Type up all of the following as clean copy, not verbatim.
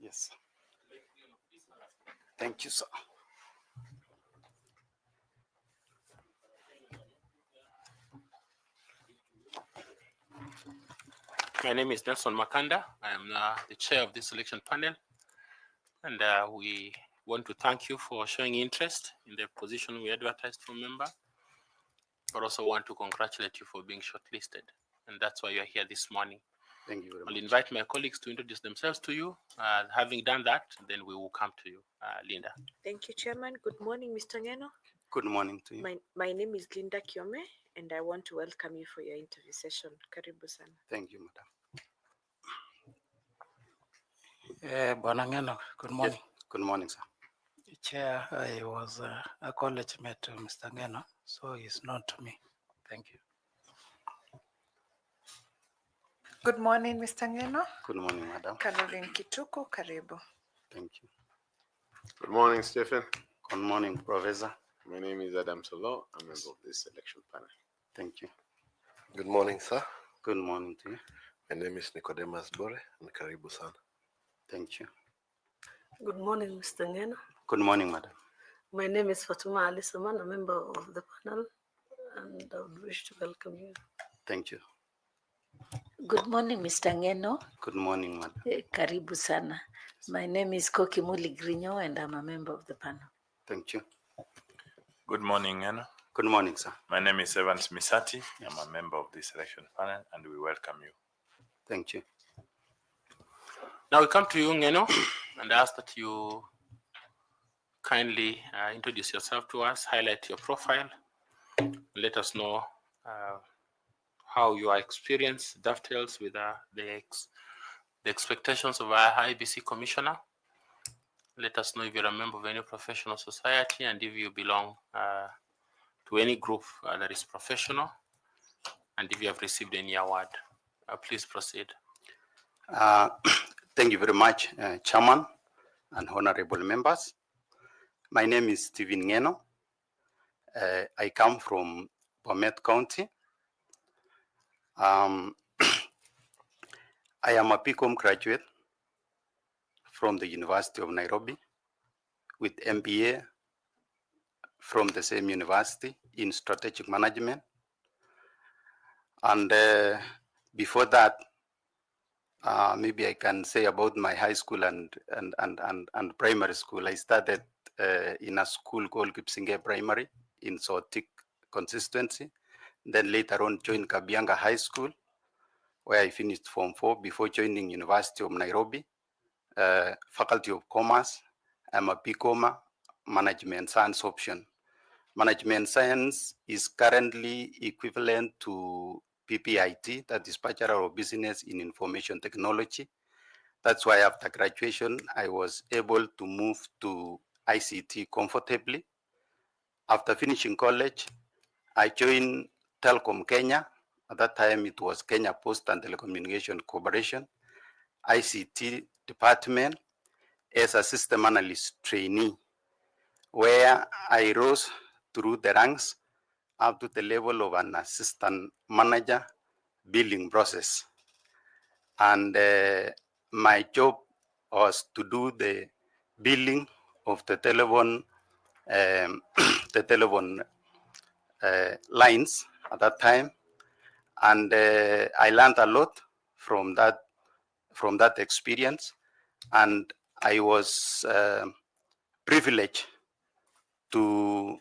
Yes. Thank you, sir. My name is Nelson Makanda. I am the chair of this selection panel, and we want to thank you for showing interest in the position we advertised for member, but also want to congratulate you for being shortlisted, and that's why you are here this morning. Thank you very much. I'll invite my colleagues to introduce themselves to you. Having done that, then we will come to you. Linda. Thank you, Chairman. Good morning, Mr. Ngeno. Good morning to you. My name is Linda Kiome, and I want to welcome you for your interview session. Karibu sana. Thank you, madam. Bwana Ngeno, good morning. Yes. Good morning, sir. Chair, I was a college mate to Mr. Ngeno, so he's known to me. Thank you. Good morning, Mr. Ngeno. Good morning, madam. Caroline Kituko, karibu. Thank you. Good morning, Stephen. Good morning, Professor. My name is Adam Solo. I'm a member of this selection panel. Thank you. Good morning, sir. Good morning to you. My name is Nicodemus Bore and karibu sana. Thank you. Good morning, Mr. Ngeno. Good morning, madam. My name is Fatuma Ali Saman, a member of the panel, and I would wish to welcome you. Thank you. Good morning, Mr. Ngeno. Good morning, madam. Karibu sana. My name is 𝐒𝐭𝐿𝐴𝐻𝐿, and I'm a member of the panel. Thank you. Good morning, Ngeno. Good morning, sir. My name is Evans Misati. I'm a member of this selection panel, and we welcome you. Thank you. Now we come to you, Ngeno, and ask that you kindly introduce yourself to us, highlight your profile, let us know how your experience dovetails with the expectations of our IEBC commissioner. Let us know if you're a member of any professional society and if you belong to any group that is professional, and if you have received any award. Please proceed. Thank you very much, Chairman and honorable members. My name is Stephen Ngeno. I come from Bomet County. I am a PCOM graduate from the University of Nairobi with MBA from the same university in strategic management. And before that, maybe I can say about my high school and primary school. I started in a school called 𝐒𝐭𝐞𝐧 Primary in 𝐒𝐭𝐭𝐞𝐻 constituency. Then later on joined Kabianga High School, where I finished Form 4 before joining University of Nairobi, Faculty of Commerce. I'm a PCOM, Management Science option. Management Science is currently equivalent to PPIT, that is Bachelor of Business in Information Technology. That's why after graduation, I was able to move to ICT comfortably. After finishing college, I joined Telecom Kenya. At that time, it was Kenya Post and Telecommunication Corporation, ICT department, as a system analyst trainee, where I rose through the ranks up to the level of an assistant manager billing process. And my job was to do the billing of the telephone lines at that time. And I learned a lot from that experience. And I was privileged to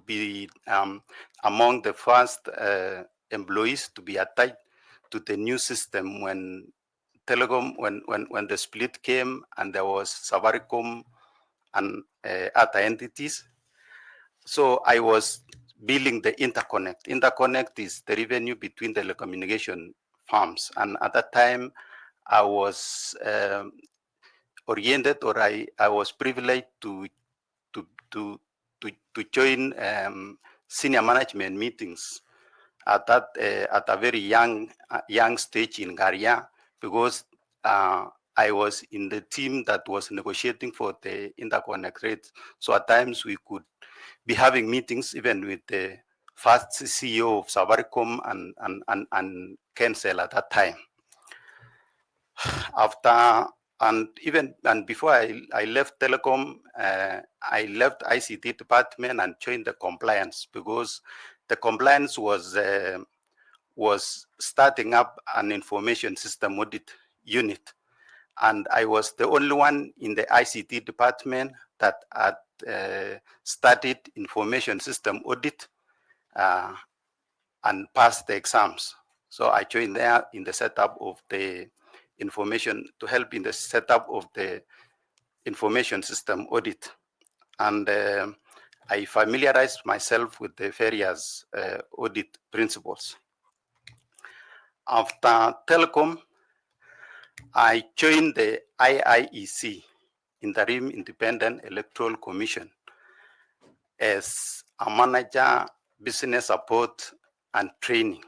be among the first employees to be attached to the new system when telecom, when the split came and there was Safaricom and other entities. So I was billing the interconnect. Interconnect is the revenue between the telecommunication firms. And at that time, I was oriented, or I was privileged to join senior management meetings at a very young stage in Garia, because I was in the team that was negotiating for the interconnect rates. So at times we could be having meetings even with the first CEO of Safaricom and Kencell at that time. After before I left telecom, I left ICT department and joined the compliance, because the compliance was starting up an information system audit unit. And I was the only one in the ICT department that had studied information system audit and passed the exams. So I joined there in the setup of the information, to help in the setup of the information system audit. And I familiarized myself with the various audit principles. After telecom, I joined the IIEC, Interim Independent Electoral Commission, as a manager, business support and training.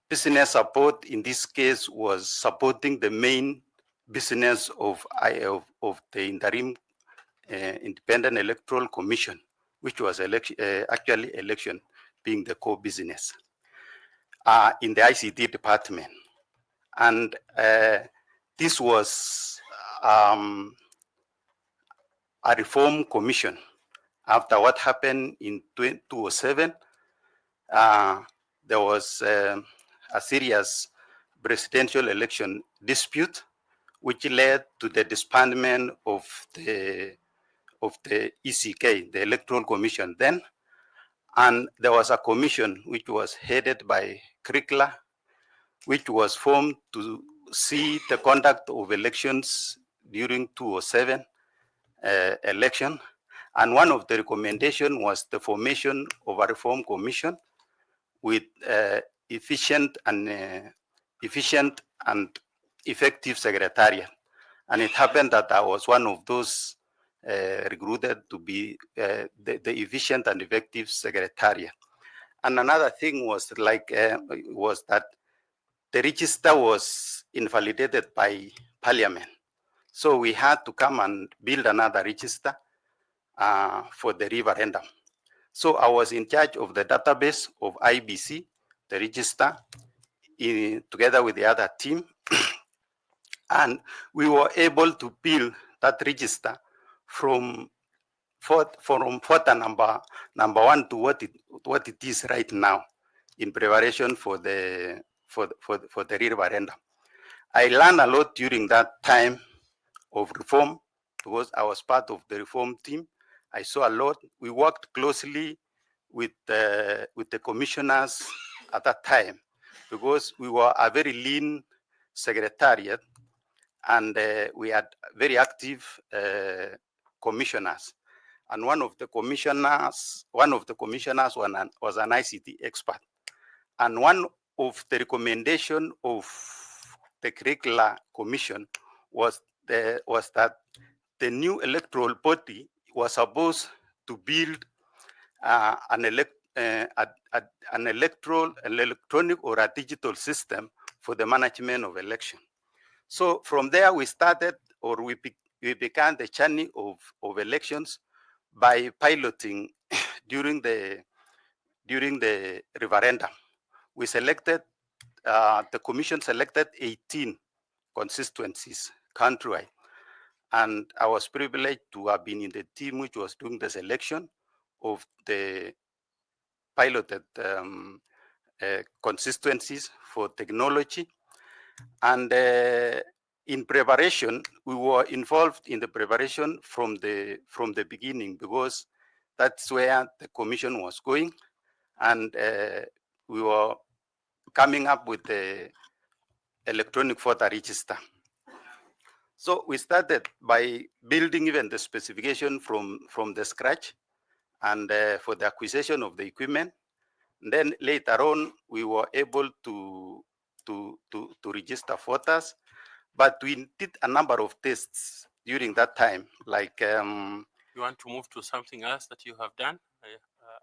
Business support in this case was supporting the main business of the Interim Independent Electoral Commission, which was actually election being the core business in the ICT department. And this was a reform commission. After what happened in 2007, there was a serious presidential election dispute, which led to the disbandment of the 𝐒𝐭𝐞, the Electoral Commission then. And there was a commission which was headed by Krikla, which was formed to see the conduct of elections during 2007 election. And one of the recommendations was the formation of a reform commission with efficient and effective secretariat. And it happened that I was one of those recruited to be the efficient and effective secretariat. And another thing was that the register was invalidated by Parliament. So we had to come and build another register for the referendum. So I was in charge of the database of IEBC, the register, together with the other team. And we were able to build that register from photo number one to what it is right now, in preparation for the referendum. I learned a lot during that time of reform, because I was part of the reform team. I saw a lot. We worked closely with the commissioners at that time, because we were a very lean secretariat, and we had very active commissioners. And one of the commissioners was an ICT expert. And one of the recommendations of the curricular commission was that the new electoral body was supposed to build an electronic or a digital system for the management of election. So from there we started, or we began the journey of elections by piloting during the referendum. We selected, the commission selected 18 constituencies countrywide. And I was privileged to have been in the team which was doing the selection of the piloted constituencies for technology. And in preparation, we were involved in the preparation from the beginning, because that's where the commission was going. And we were coming up with the electronic voter register. So we started by building even the specification from the scratch, and for the acquisition of the equipment. And then later on, we were able to register voters, but we did a number of tests during that time. Like you want to move to something else that you have done?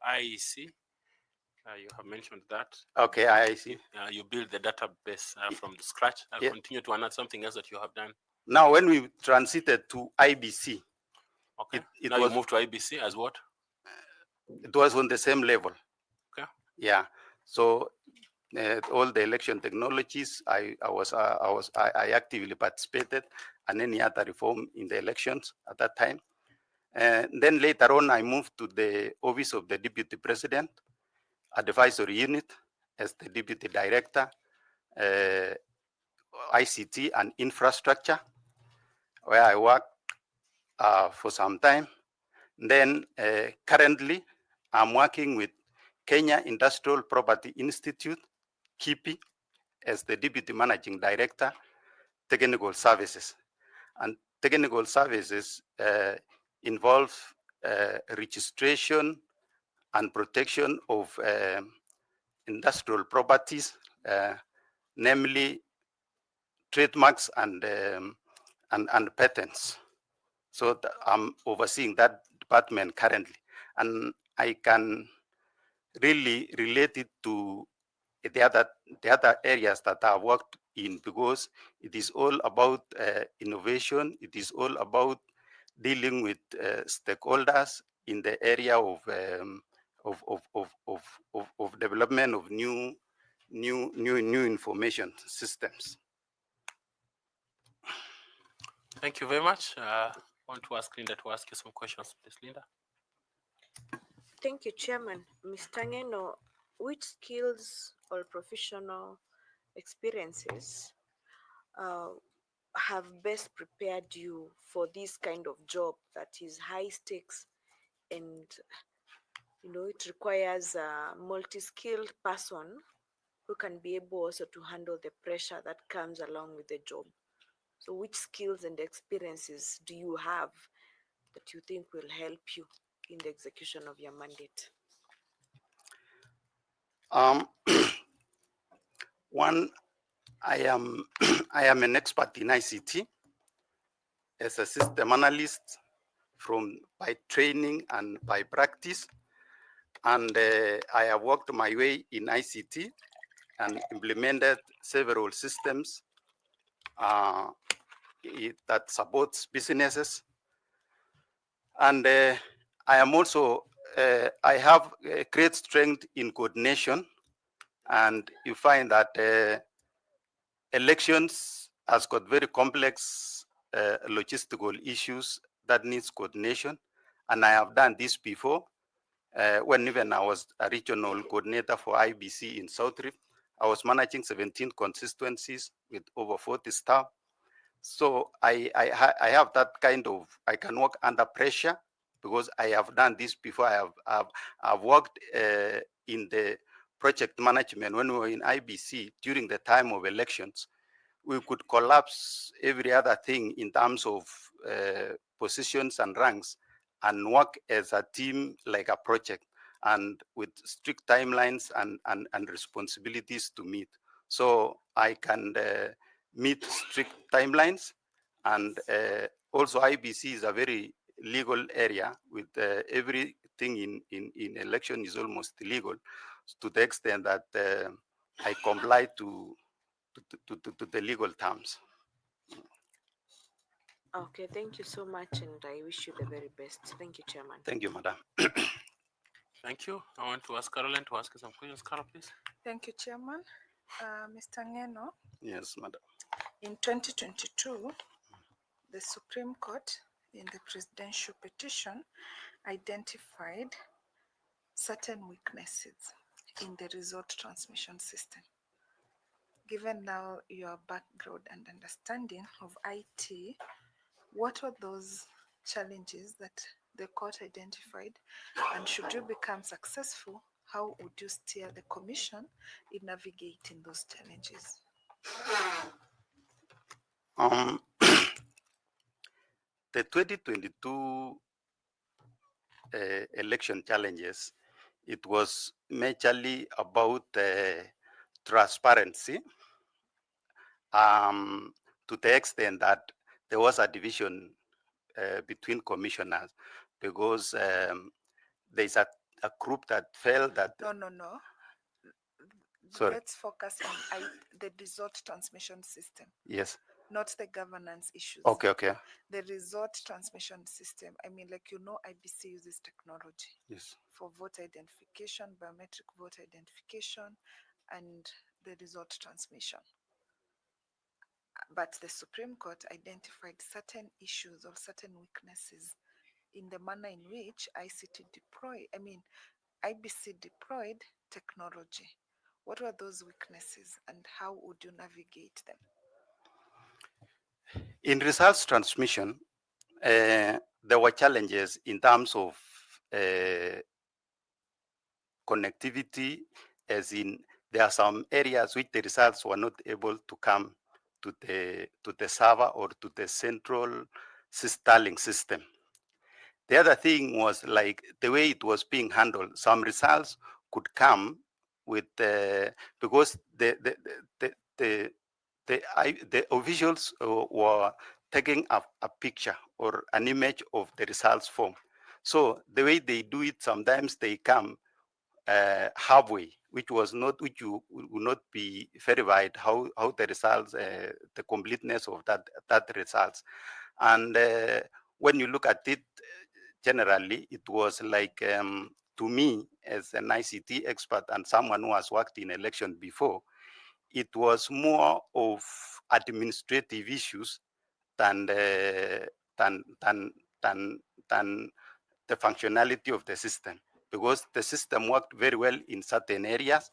IEC. You have mentioned that. Okay, IEC. You build the database from the scratch. I'll continue to announce something else that you have done. Now, when we transited to IEBC, okay, now you moved to IEBC as what? It was on the same level. Okay. Yeah. So all the election technologies. I actively participated, and any other reform in the elections at that time. Then later on, I moved to the office of the Deputy President Advisory Unit as the Deputy Director, ICT and Infrastructure, where I worked for some time. Then currently, I'm working with Kenya Industrial Property Institute, KIPI, as the Deputy Managing Director, Technical Services. And technical services involve registration and protection of industrial properties, namely trademarks and patents. So I'm overseeing that department currently, and I can really relate it to the other areas that I've worked in, because it is all about innovation. It is all about dealing with stakeholders in the area of development of new information systems. Thank you very much. I want to ask Linda to ask you some questions, please, Linda. Thank you, Chairman. Mr. Ngeno, which skills or professional experiences have best prepared you for this kind of job that is high stakes, and it requires a multi-skilled person who can be able also to handle the pressure that comes along with the job? So which skills and experiences do you have that you think will help you in the execution of your mandate? One, I am an expert in ICT as a system analyst by training and by practice, and I have worked my way in ICT and implemented several systems that supports businesses. And I am also I have a great strength in coordination, and you find that elections has got very complex logistical issues that needs coordination, and I have done this before when even I was a regional coordinator for IEBC in South Rift. I was managing 17 constituencies with over 40 staff. So I have that kind of, I can work under pressure because I have done this before. I've worked in the project management when we were in IBC during the time of elections. We could collapse every other thing in terms of positions and ranks and work as a team like a project, and with strict timelines and responsibilities to meet. So I can meet strict timelines, and also IBC is a very legal area with everything in election is almost illegal, to the extent that I comply to the legal terms. Okay, thank you so much, and I wish you the very best. Thank you, Chairman. Thank you, Madam. Thank you. I want to ask Caroline to ask you some questions. Carol, please. Thank you, Chairman. Mr. Ngeno, Yes, Madam. in 2022, the Supreme Court, in the presidential petition, identified certain weaknesses in the result transmission system. Given now your background and understanding of IT, what are those challenges that the court identified? And should you become successful, how would you steer the commission in navigating those challenges? The 2022 election challenges, it was majorly about transparency, to the extent that there was a division between commissioners, because there's a group that felt that... No. Sorry. Let's focus on the result transmission system. Yes. Not the governance issues. Okay. The result transmission system. I mean, IBC uses technology. Yes. For voter identification, biometric voter identification, and the result transmission. But the Supreme Court identified certain issues or certain weaknesses in the manner in which IBC deployed technology. What were those weaknesses and how would you navigate them? In results transmission, there were challenges in terms of connectivity, as in there are some areas which the results were not able to come to the server or to the central Starlink system. The other thing was like the way it was being handled. Some results could come with because the officials were taking a picture or an image of the results form. So the way they do it, sometimes they come halfway, which would not be verified how the results, the completeness of that results. And when you look at it, generally, it was like, to me, as an ICT expert and someone who has worked in election before, it was more of administrative issues than the functionality of the system, because the system worked very well in certain areas.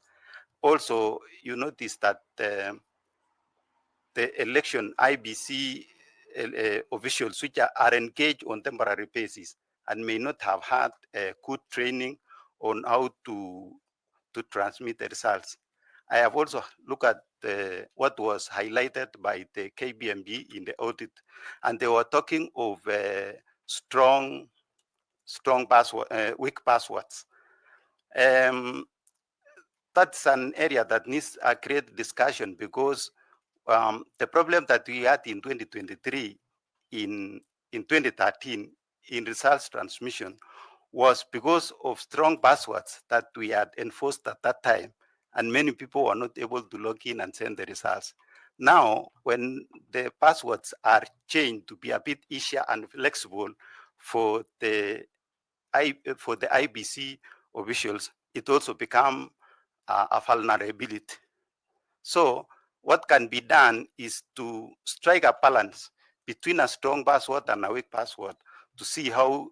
Also, you notice that the election IBC officials which are engaged on temporary basis and may not have had good training on how to transmit the results. I have also looked at what was highlighted by the KBMB in the audit, and they were talking of strong password, weak passwords. That's an area that needs a great discussion, because the problem that we had in 2023, in 2013, in results transmission, was because of strong passwords that we had enforced at that time, and many people were not able to log in and send the results. Now, when the passwords are changed to be a bit easier and flexible for the IBC officials, it also become a vulnerability. So what can be done is to strike a balance between a strong password and a weak password to see how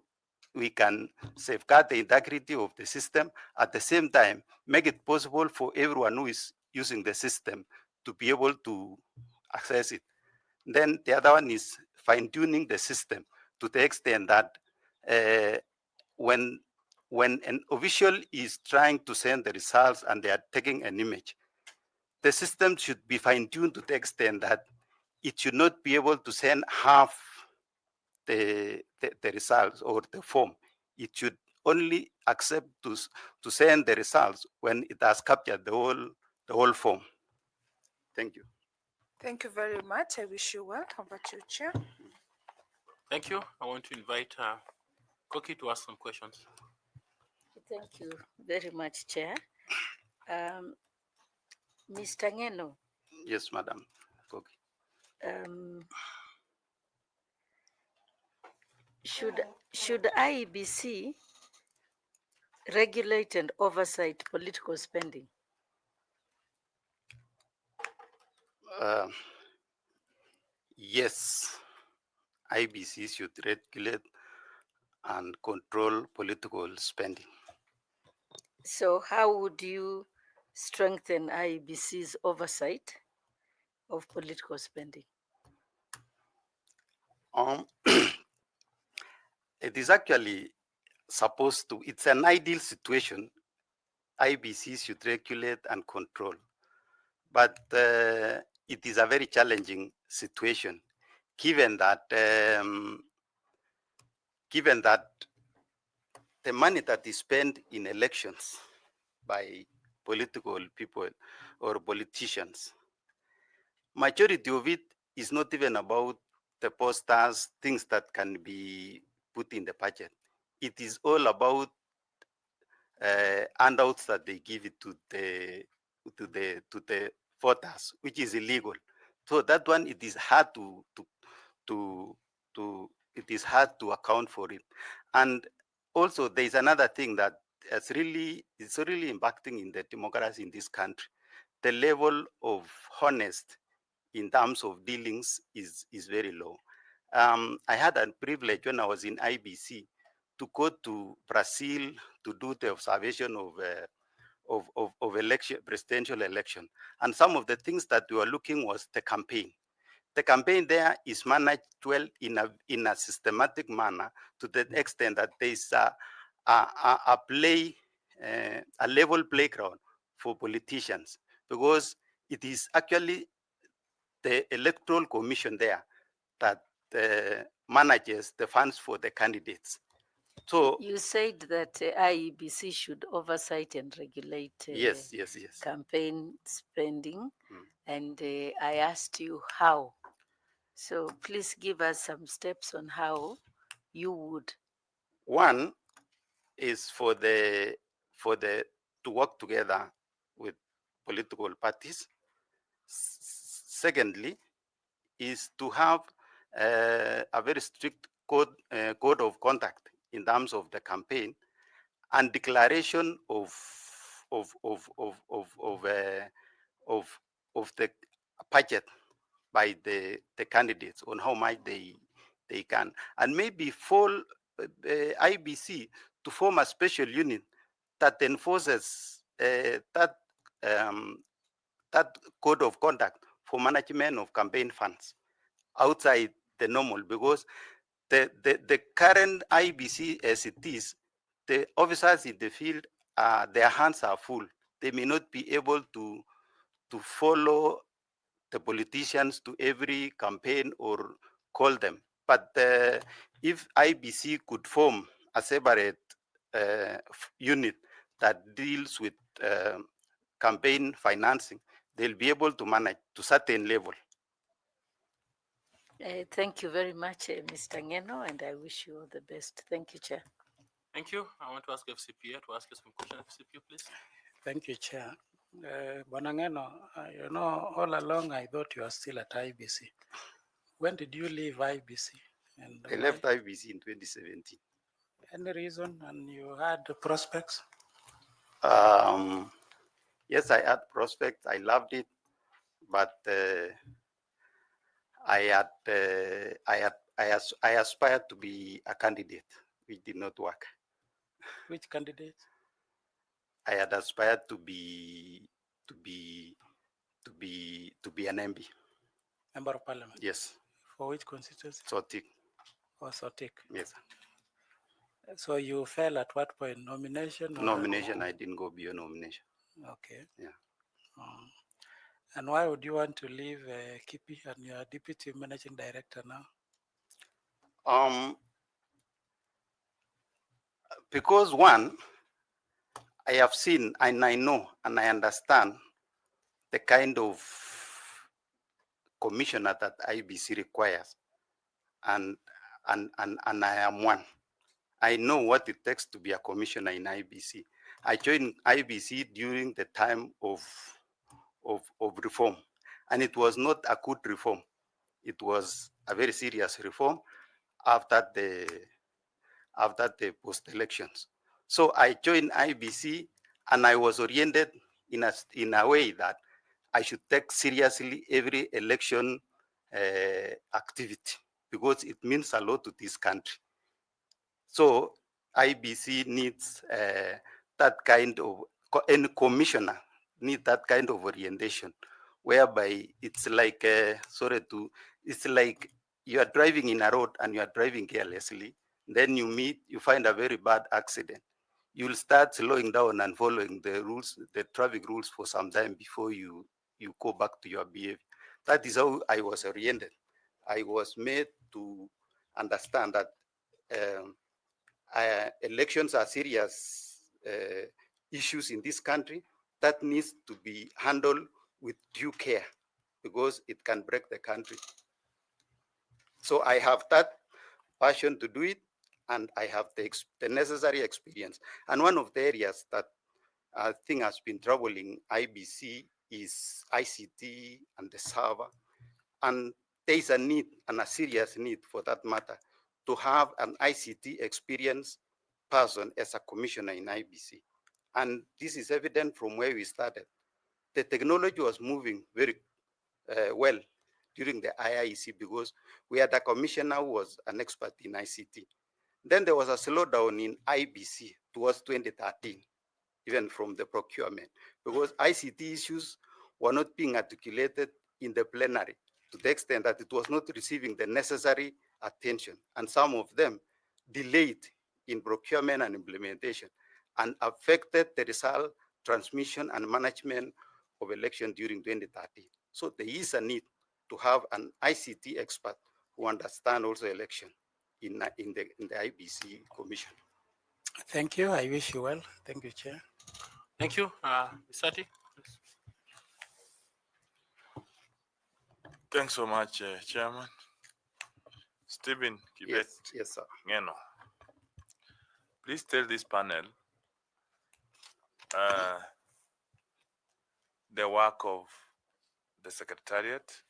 we can safeguard the integrity of the system, at the same time make it possible for everyone who is using the system to be able to access it. Then the other one is fine-tuning the system to the extent that when an official is trying to send the results and they are taking an image, the system should be fine-tuned to the extent that it should not be able to send half the results or the form. It should only accept to send the results when it has captured the whole form. Thank you. Thank you very much. I wish you well. Over to you, Chair. Thank you. I want to invite Koki to ask some questions. Thank you very much, Chair. Mr. Ngeno. Yes, Madam Koki. Should IEBC regulate and oversight political spending? Yes, IBC should regulate and control political spending. So how would you strengthen IEBC's oversight of political spending? It is actually supposed to, it's an ideal situation. IBC should regulate and control, but it is a very challenging situation, given that the money that is spent in elections by political people or politicians, majority of it is not even about the posters, things that can be put in the budget. It is all about handouts that they give it to the voters, which is illegal. So that one, it is hard it is hard to account for it. And also, there is another thing that it's really impacting in the democracy in this country. the level of honest in terms of dealings is very low. I had a privilege when I was in IBC to go to Brazil to do the observation of election, presidential election. And some of the things that we were looking was the campaign. The campaign there is managed well in a systematic manner, to the extent that there is a level playground for politicians, because it is actually the electoral commission there that manages the funds for the candidates. So you said that IEBC should oversight and regulate yes. campaign spending, Mm. and I asked you how. So please give us some steps on how you would. One is to work together with political parties. Secondly, is to have a very strict code of conduct in terms of the campaign and declaration of the budget by the candidates on how much they can, and maybe for IBC to form a special unit that enforces that code of conduct for management of campaign funds outside the normal, because the current IBC as it is, the officers in the field, their hands are full. They may not be able to follow the politicians to every campaign or call them. But if IBC could form a separate unit that deals with campaign financing, they'll be able to manage to certain level. Thank you very much, Mr. Ngeno, and I wish you all the best. Thank you, Chair. Thank you. I want to ask FCPA to ask you some questions. FCPA, please. Thank you, Chair. Bwana Ngeno, you know, all along I thought you were still at IBC. When did you leave IBC? And I left IBC in 2017. Any reason? And you had prospects? Yes, I had prospects. I loved it, but I aspired to be a candidate, which did not work. Which candidate? I had aspired to be an MP. Member of Parliament? Yes. For which constituency? Sotik. Oh, Sotik. Yes. So you fell at what point? Nomination? Nomination, I didn't go beyond nomination. Okay. Yeah. And why would you want to leave Kipi, and you are Deputy Managing Director now? Because one, I have seen and I know and I understand the kind of commissioner that IBC requires, and I am one. I know what it takes to be a commissioner in IBC. I joined IBC during the time of reform, and it was not a good reform. It was a very serious reform after the post-elections. So I joined IBC, and I was oriented in a way that I should take seriously every election activity, because it means a lot to this country. So IBC needs that kind of, any commissioner needs that kind of orientation, whereby it's like, it's like you are driving in a road and you are driving carelessly, then you find a very bad accident. You'll start slowing down and following the rules, the traffic rules for some time before you go back to your behavior. That is how I was oriented. I was made to understand that elections are serious issues in this country that needs to be handled with due care, because it can break the country. So I have that passion to do it, and I have the necessary experience. And one of the areas that I think has been troubling IBC is ICT and the server. And there is a need, and a serious need for that matter, to have an ICT experienced person as a commissioner in IBC. And this is evident from where we started. the technology was moving very well during the IIEC because we had a commissioner who was an expert in ICT. Then there was a slowdown in IBC towards 2013, even from the procurement, because ICT issues were not being articulated in the plenary to the extent that it was not receiving the necessary attention. And some of them delayed in procurement and implementation and affected the result, transmission, and management of election during 2013. So there is a need to have an ICT expert who understand also election in the IBC Commission. Thank you. I wish you well. Thank you, Chair. Thank you. Misati? Thanks so much, Chairman. Stephen Kibet Yes, sir. Ngeno, please tell this panel the work of the Secretariat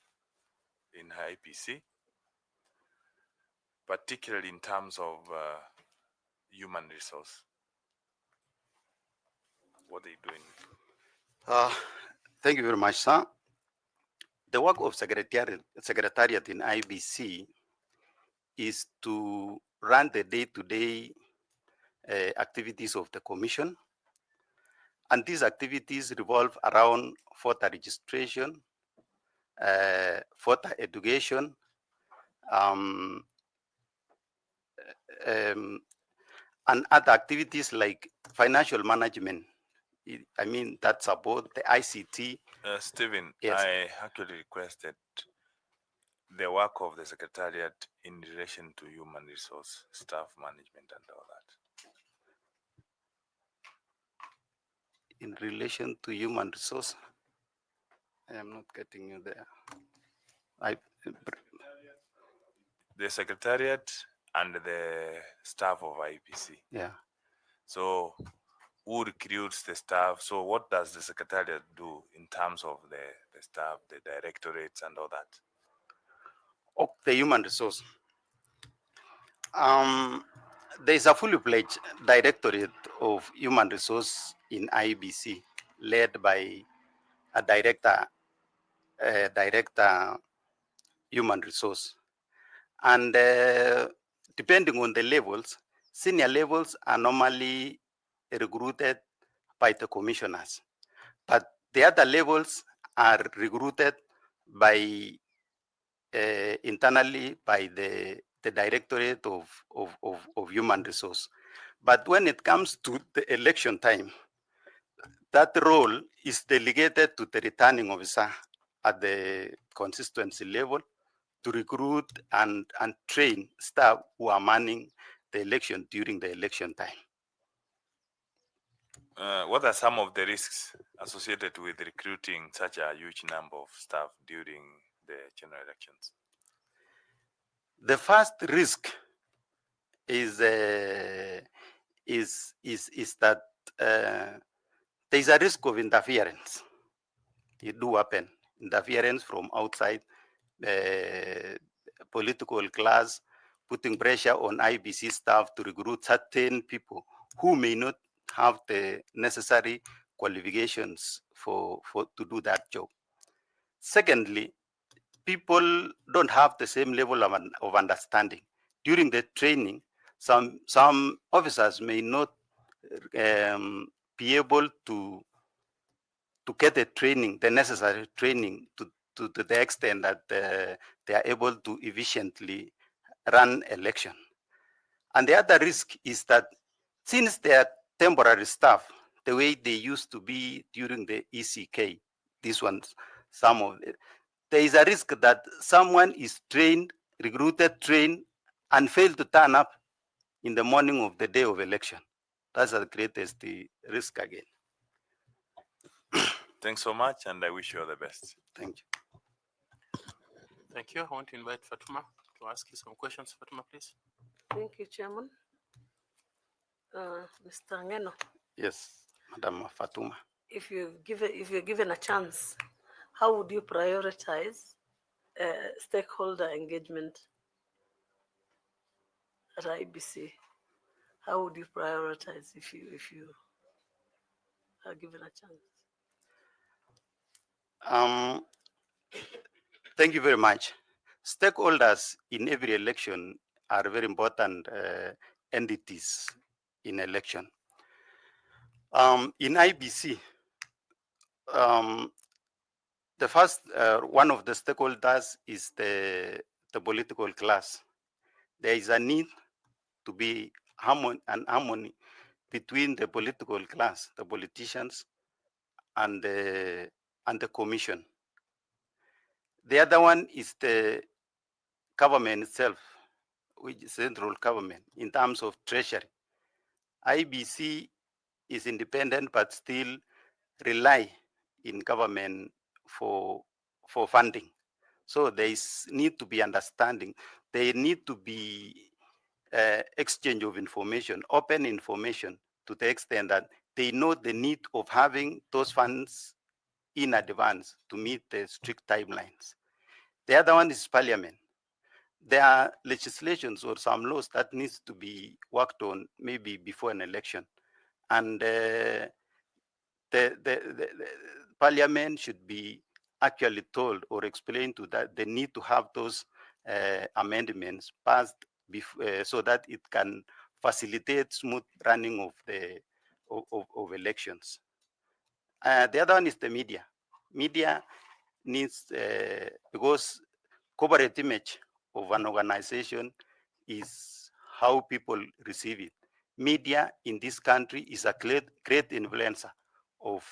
in IEBC, particularly in terms of human resource. What are they doing? Thank you very much, sir. The work of Secretariat in IEBC is to run the day-to-day activities of the Commission. And these activities revolve around voter registration, voter education, and other activities like financial management. I mean, that's about the ICT. Stephen, Yes. I actually requested the work of the Secretariat in relation to human resource, staff management, and all that. In relation to human resource, I am not getting you there. The Secretariat and the staff of IEBC. Yeah. So who recruits the staff? So what does the Secretariat do in terms of the staff, the directorates and all that? Of the human resource. There is a fully fledged directorate of human resource in IEBC led by a director human resource. And depending on the levels, senior levels are normally recruited by the commissioners, but the other levels are recruited by internally by the directorate of human resource. But when it comes to the election time, that role is delegated to the returning officer at the constituency level to recruit and train staff who are manning the election during the election time. What are some of the risks associated with recruiting such a huge number of staff during the general elections? The first risk is that there is a risk of interference. It do happen, interference from outside the political class, putting pressure on IEBC staff to recruit certain people who may not have the necessary qualifications to do that job. Secondly, people don't have the same level of understanding. During the training, some officers may not be able to get the training, the necessary training to the extent that they are able to efficiently run election. And the other risk is that since they are temporary staff, the way they used to be during the 𝐒𝐭𝐞, these ones, some of it, there is a risk that someone is trained, recruited, trained, and failed to turn up in the morning of the day of election. That's the greatest risk again. Thanks so much, and I wish you all the best. Thank you. Thank you. I want to invite Fatuma to ask you some questions. Fatuma, please. Thank you, Chairman. Mr. Ngeno. Yes, Madam Fatuma. If you're given a chance, how would you prioritize stakeholder engagement at IEBC? How would you prioritize if you are given a chance? Thank you very much. Stakeholders in every election are very important entities in election. In IBC, the first one of the stakeholders is the political class. There is a need to be harmony between the political class, the politicians, and the commission. The other one is the government itself, which is central government in terms of treasury. IBC is independent but still rely in government for funding. So there is need to be understanding. There need to be exchange of information, open information, to the extent that they know the need of having those funds in advance to meet the strict timelines. The other one is parliament. There are legislations or some laws that needs to be worked on maybe before an election. And the parliament should be actually told or explained to that they need to have those amendments passed so that it can facilitate smooth running of the of elections. The other one is the media. Media needs, because corporate image of an organization is how people receive it. Media in this country is a great influencer of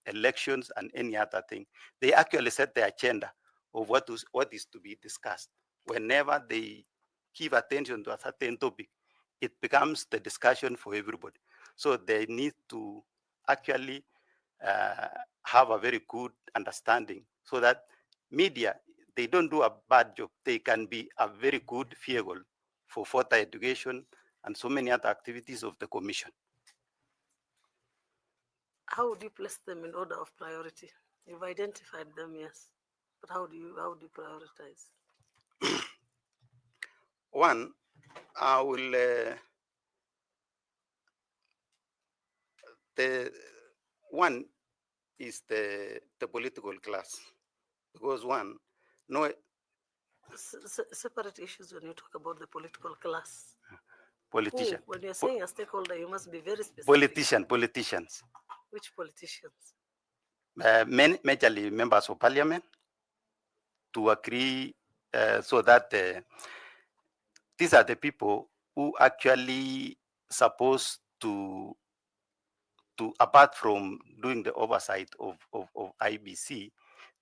elections and any other thing. They actually set the agenda of what is to be discussed. Whenever they give attention to a certain topic, it becomes the discussion for everybody. So they need to actually have a very good understanding so that media, they don't do a bad job. They can be a very good vehicle for further education and so many other activities of the commission. How would you place them in order of priority? You've identified them, yes, but how do you prioritize? One, I will the one is the political class, because one, no, separate issues when you talk about the political class. politician. Who? When you're saying a stakeholder, you must be very specific. Politicians. Which politicians? Majorly members of parliament, to agree so that these are the people who actually supposed to apart from doing the oversight of IBC,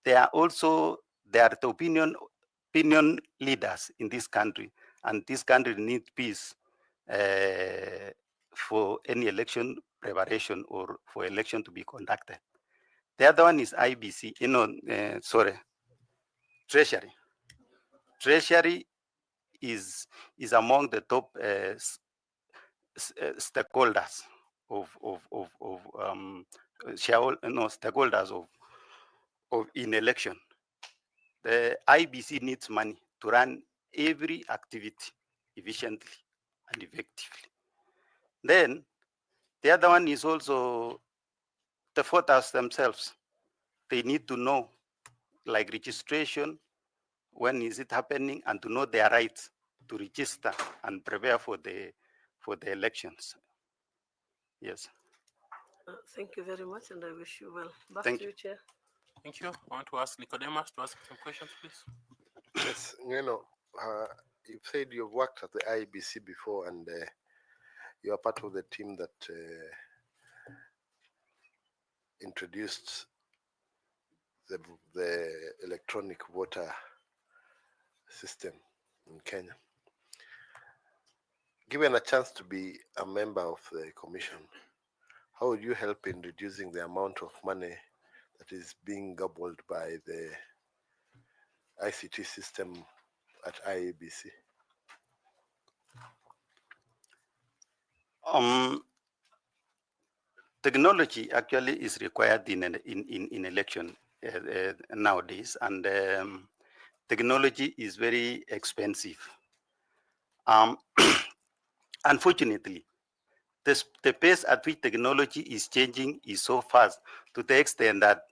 they are the opinion leaders in this country, and this country needs peace for any election preparation or for election to be conducted. The other one is IBC, Treasury. Treasury is among the top stakeholders stakeholders of in election. The IBC needs money to run every activity efficiently and effectively. Then the other one is also the voters themselves. They need to know, like registration, when is it happening, and to know their rights to register and prepare for the elections. Yes. Thank you very much, and I wish you well. Back Thank to you, Chair. Thank you. I want to ask Nicodemus to ask some questions, please. Yes, you've said you've worked at the IEBC before, and you are part of the team that introduced the electronic voter system in Kenya. Given a chance to be a member of the commission, how would you help in reducing the amount of money that is being gobbled by the ICT system at IEBC? Technology actually is required in election nowadays, and technology is very expensive. Unfortunately, the pace at which technology is changing is so fast, to the extent that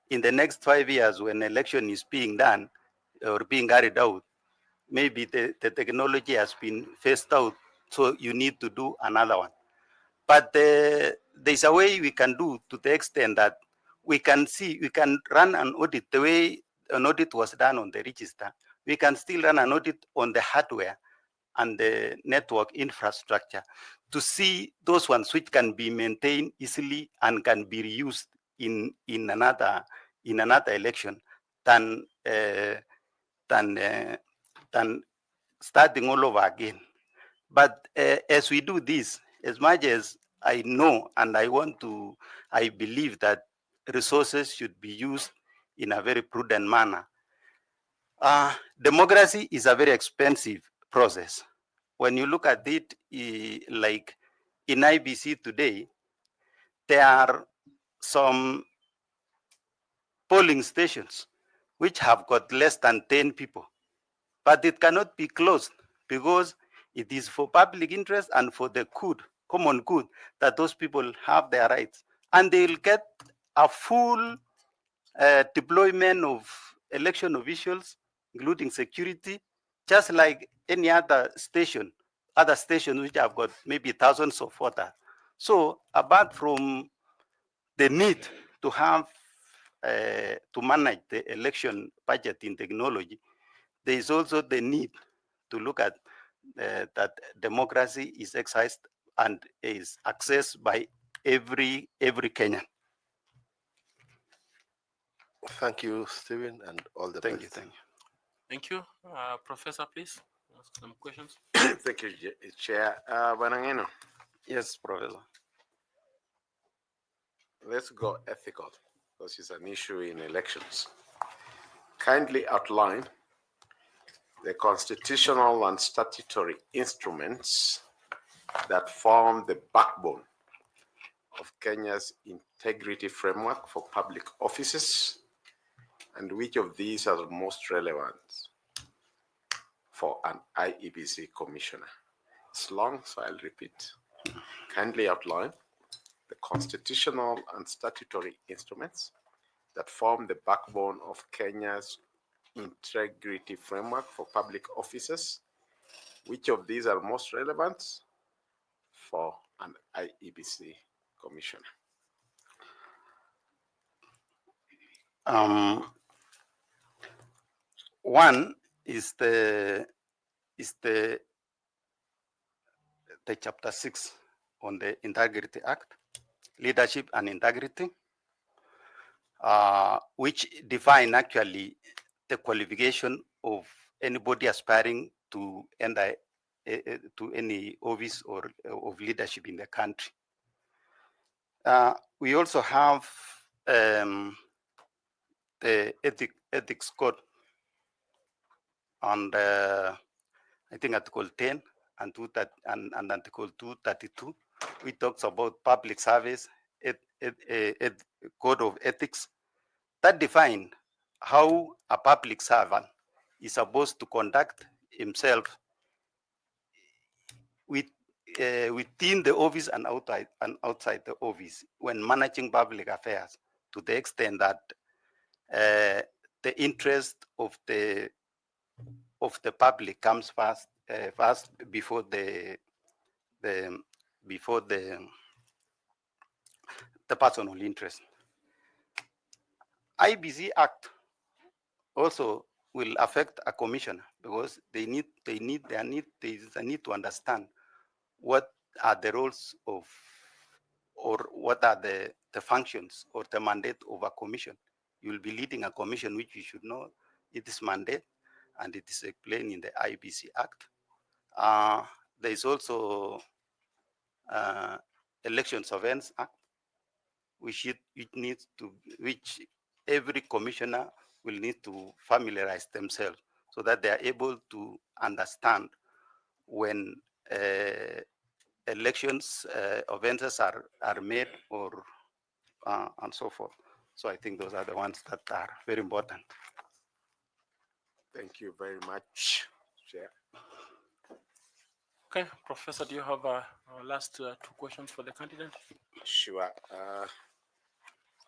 in the next 5 years when election is being done or being carried out, maybe the technology has been phased out, so you need to do another one. But there's a way we can do to the extent that we can run an audit the way an audit was done on the register. We can still run an audit on the hardware and the network infrastructure to see those ones which can be maintained easily and can be reused in another election than starting all over again. But as we do this, as much as I know and I believe that resources should be used in a very prudent manner. Democracy is a very expensive process. When you look at it, like in IBC today, there are some polling stations which have got less than 10 people, but it cannot be closed because it is for public interest and for the good, common good, that those people have their rights. And they will get a full deployment of election officials, including security, just like any other stations which have got maybe thousands of voters. So apart from the need to have to manage the election budget in technology, there is also the need to look at that democracy is exercised and is accessed by every Kenyan. Thank you, Stephen, and all the Thank best. you. Thank you. Professor, please ask some questions. Thank you, Chair. Banangeno, Yes, Professor. let's go ethical, because it's an issue in elections. Kindly outline the constitutional and statutory instruments that form the backbone of Kenya's integrity framework for public offices, and which of these are most relevant for an IEBC commissioner. It's long, so I'll repeat. Kindly outline the constitutional and statutory instruments that form the backbone of Kenya's integrity framework for public offices. Which of these are most relevant for an IEBC commissioner? One is the chapter 6 on the Integrity Act, Leadership and Integrity, which define actually the qualification of anybody aspiring to enter to any office or of leadership in the country. We also have the ethics code, and I think Article 10 and Article 232, which talks about public service, code of ethics, that define how a public servant is supposed to conduct himself within the office and outside the office when managing public affairs, to the extent that the interest of the public comes first before the personal interest. IBC Act also will affect a commissioner because there is a need to understand what are the roles of, or what are the functions or the mandate of a commission. You will be leading a commission, which you should know its mandate, and it is explained in the IBC Act. There is also Election Surveillance Act, which every commissioner will need to familiarize themselves so that they are able to understand when elections offenses are made, or and so forth. So I think those are the ones that are very important. Thank you very much, Chair. Okay, Professor, do you have last two questions for the candidate? Sure.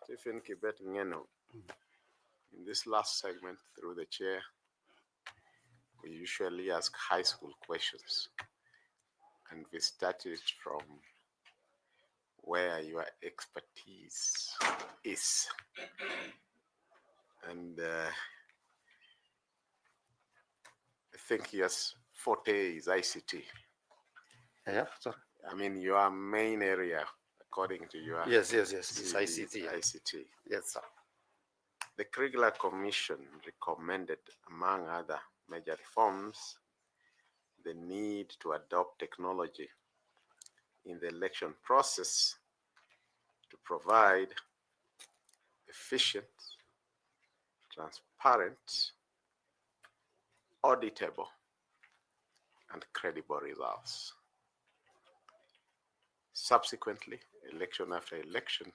Stephen Kibet Ngeno, In this last segment, through the chair, we usually ask high school questions, and we started from where your expertise is. And I think yes, forte is ICT. Yeah, sorry. I mean, your main area, according to your Yes, it's CV, is ICT. ICT. Yes, sir. The Kriegler Commission recommended, among other major reforms, the need to adopt technology in the election process to provide efficient, transparent, auditable, and credible results. Subsequently, election after election,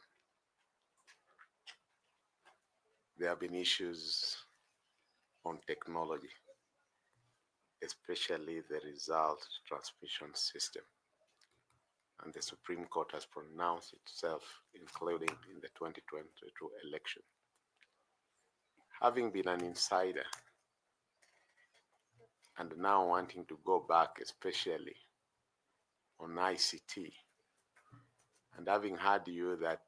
there have been issues on technology, especially the result transmission system. And the Supreme Court has pronounced itself, including in the 2022 election. Having been an insider and now wanting to go back, especially on ICT, and having heard you that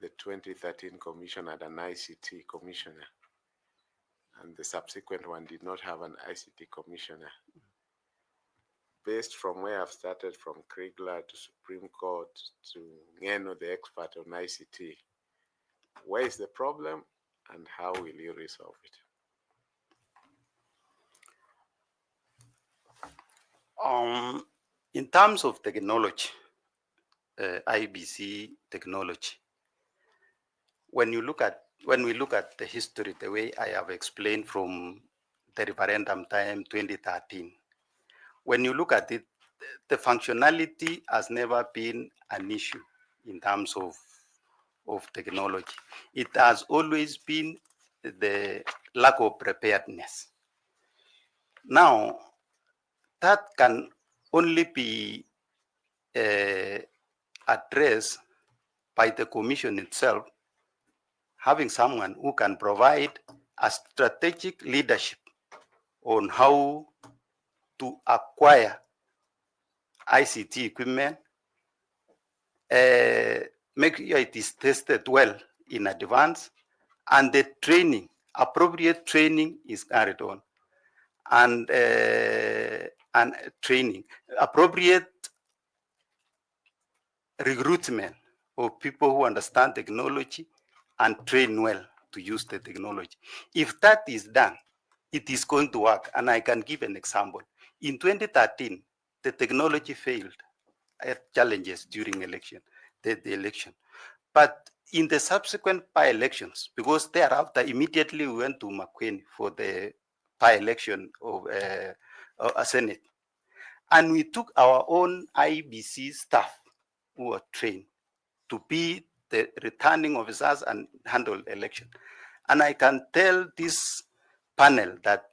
the 2013 commission had an ICT commissioner, and the subsequent one did not have an ICT commissioner. Based from where I've started, from Kriegler to Supreme Court to 𝐒𝐭𝐞, the expert on ICT, where is the problem and how will you resolve it? In terms of technology, IEBC technology, when we look at the history, the way I have explained from the referendum time 2013, when you look at it, the functionality has never been an issue in terms of technology. It has always been the lack of preparedness. Now, that can only be addressed by the commission itself, having someone who can provide a strategic leadership on how to acquire ICT equipment, make sure it is tested well in advance, and the training, appropriate training is carried on, and training, appropriate recruitment of people who understand technology and train well to use the technology. If that is done, it is going to work. And I can give an example. In 2013, the technology failed. I had challenges during election, the election. But in the subsequent by-elections, because thereafter immediately we went to Makweni for the by-election of a Senate. And we took our own IEBC staff who were trained to be the returning officers and handle election. And I can tell this panel that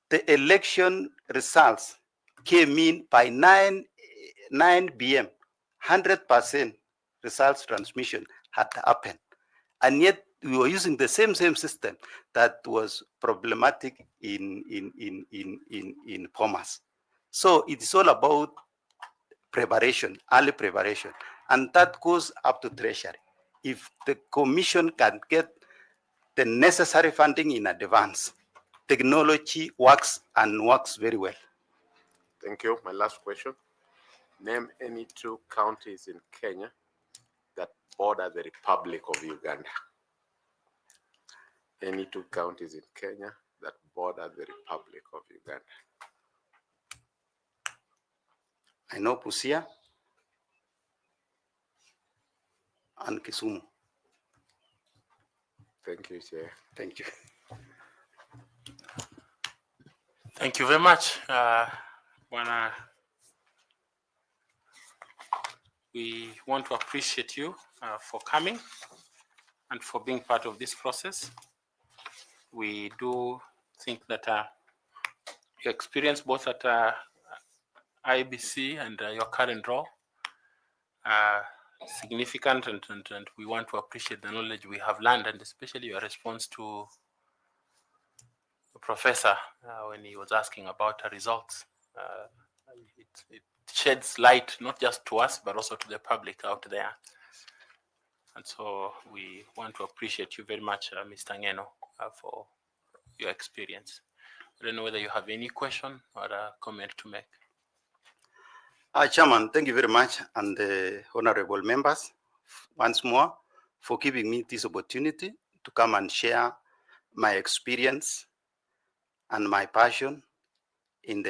the election results came in by 9 p.m. 100% results transmission had happened. And yet we were using the same system that was problematic in Pomas. So it is all about preparation, early preparation, and that goes up to Treasury. If the commission can get the necessary funding in advance, technology works and works very well. Thank you. My last question. Name any 2 counties in Kenya that border the Republic of Uganda. Any 2 counties in Kenya that border the Republic of Uganda. I know Busia and Kisumu. Thank you, Chair. Thank you. Thank you very much, we want to appreciate you for coming and for being part of this process. We do think that your experience both at IEBC and your current role significant, and we want to appreciate the knowledge we have learned, and especially your response to the professor when he was asking about the results. It sheds light not just to us, but also to the public out there. And so we want to appreciate you very much, Mr. Ngeno, for your experience. I don't know whether you have any question or a comment to make. Chairman, thank you very much, and honorable members, once more, for giving me this opportunity to come and share my experience and my passion in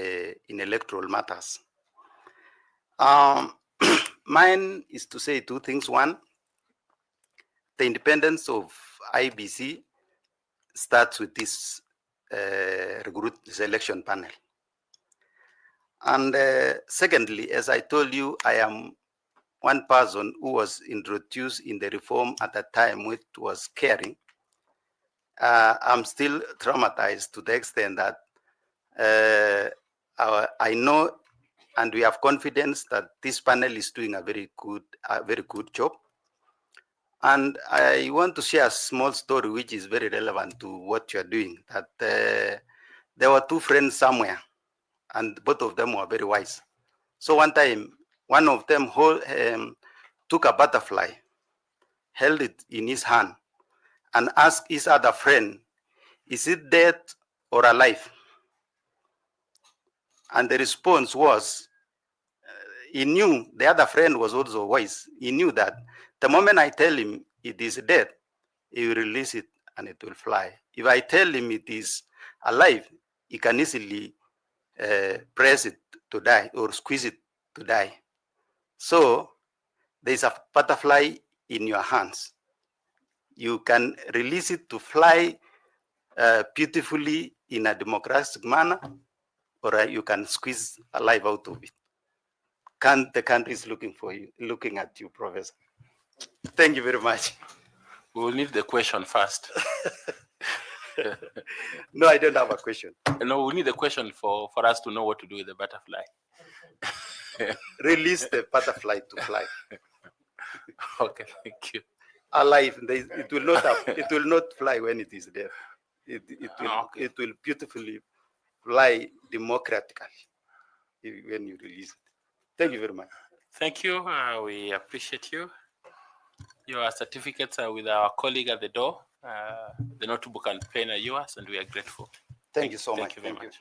electoral matters. Mine is to say two things. One, the independence of IEBC starts with this recruit selection panel. And secondly, as I told you, I am one person who was introduced in the reform at that time, which was caring. I'm still traumatized to the extent that I know and we have confidence that this panel is doing a very good job. And I want to share a small story which is very relevant to what you are doing. That there were two friends somewhere, and both of them were very wise. So one time, one of them took a butterfly, held it in his hand, and asked his other friend, "Is it dead or alive?" And the response was, he knew, the other friend was also wise. He knew that the moment I tell him it is dead, he will release it and it will fly. If I tell him it is alive, he can easily press it to die or squeeze it to die. So there's a butterfly in your hands. You can release it to fly beautifully in a democratic manner, or you can squeeze a life out of it. The country is looking for you, looking at you, Professor. Thank you very much. We will need the question first. No, I don't have a question. No, we need the question for us to know what to do with the butterfly. Release the butterfly to fly. Okay, thank you. Alive, it will not fly when it is dead. It will beautifully fly democratically when you release it. Thank you very much. Thank you. We appreciate you. Your certificates are with our colleague at the door. The notebook and pen are yours, and we are grateful. Thank you so much. Thank you very much.